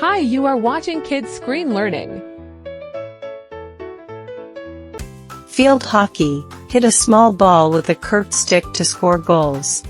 Hi, you are watching Kids Screen Learning. Field hockey. Hit a small ball with a curved stick to score goals.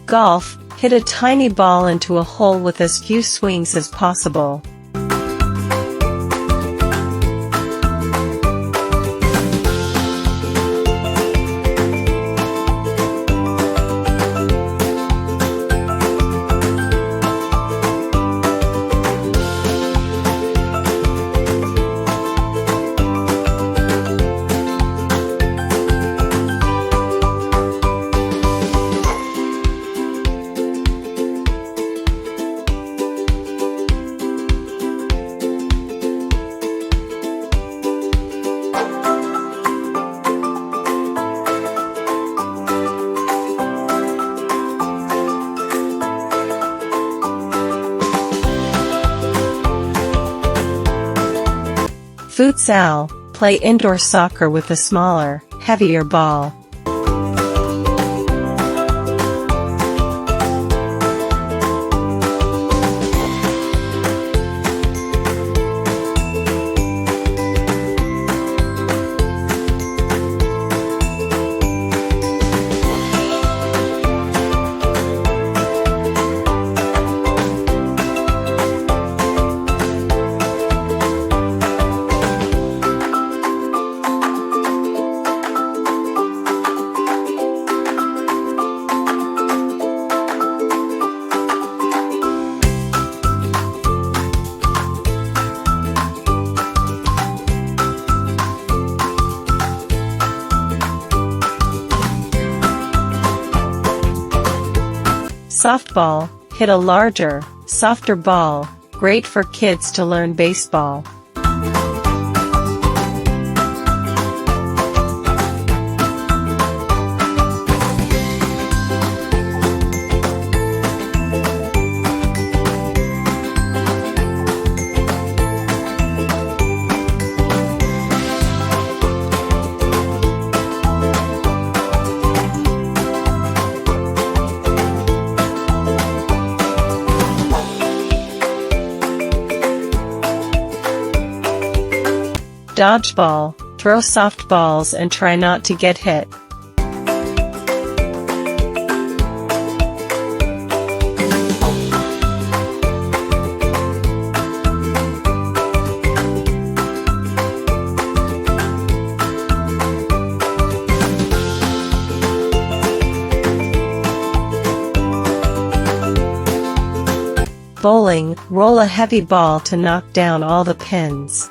Golf. Hit a tiny ball into a hole with as few swings as possible. Futsal. Play indoor soccer with a smaller, heavier ball. Softball. Hit a larger, softer ball. Great for kids to learn baseball. Dodgeball. Throw soft balls and try not to get hit. Bowling. Roll a heavy ball to knock down all the pins.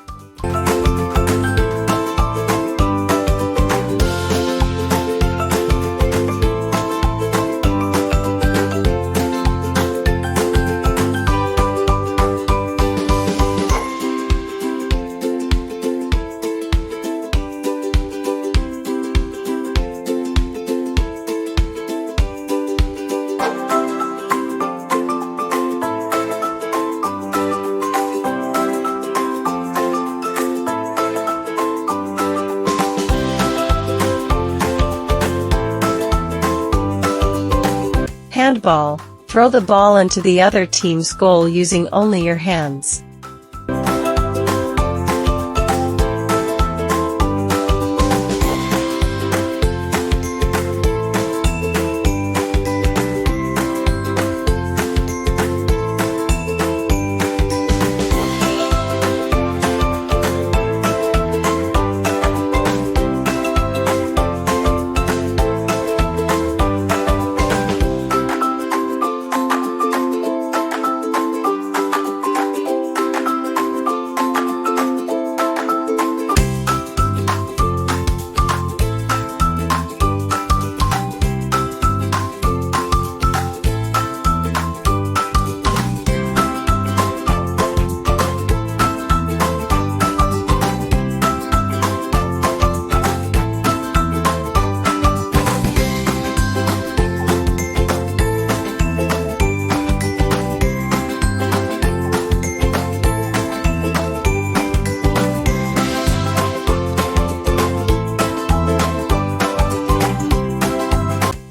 Handball. Throw the ball into the other team's goal using only your hands.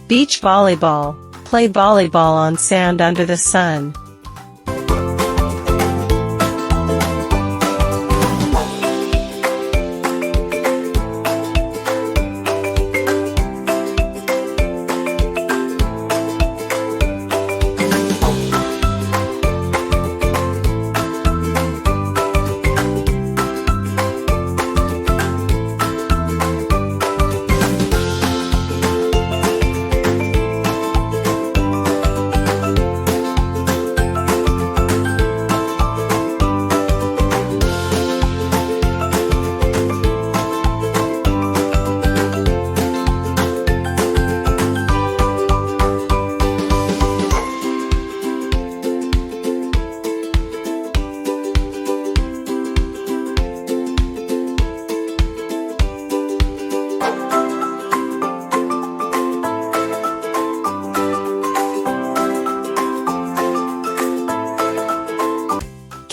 Beach volleyball. Play volleyball on sand under the sun.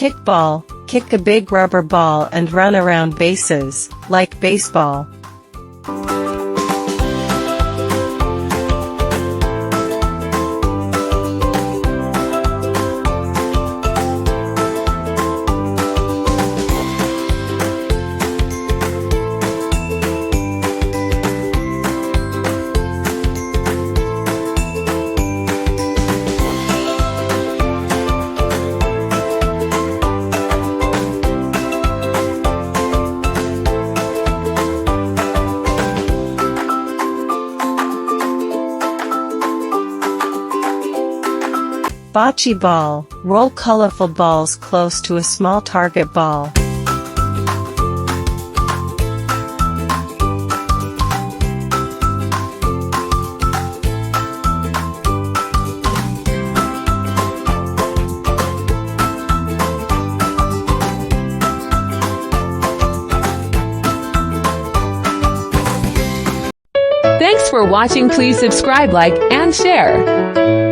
Kickball. Kick a big rubber ball and run around bases, like baseball. Bocce ball. Roll colorful balls close to a small target ball. Thanks for watching. Please subscribe, like, and share.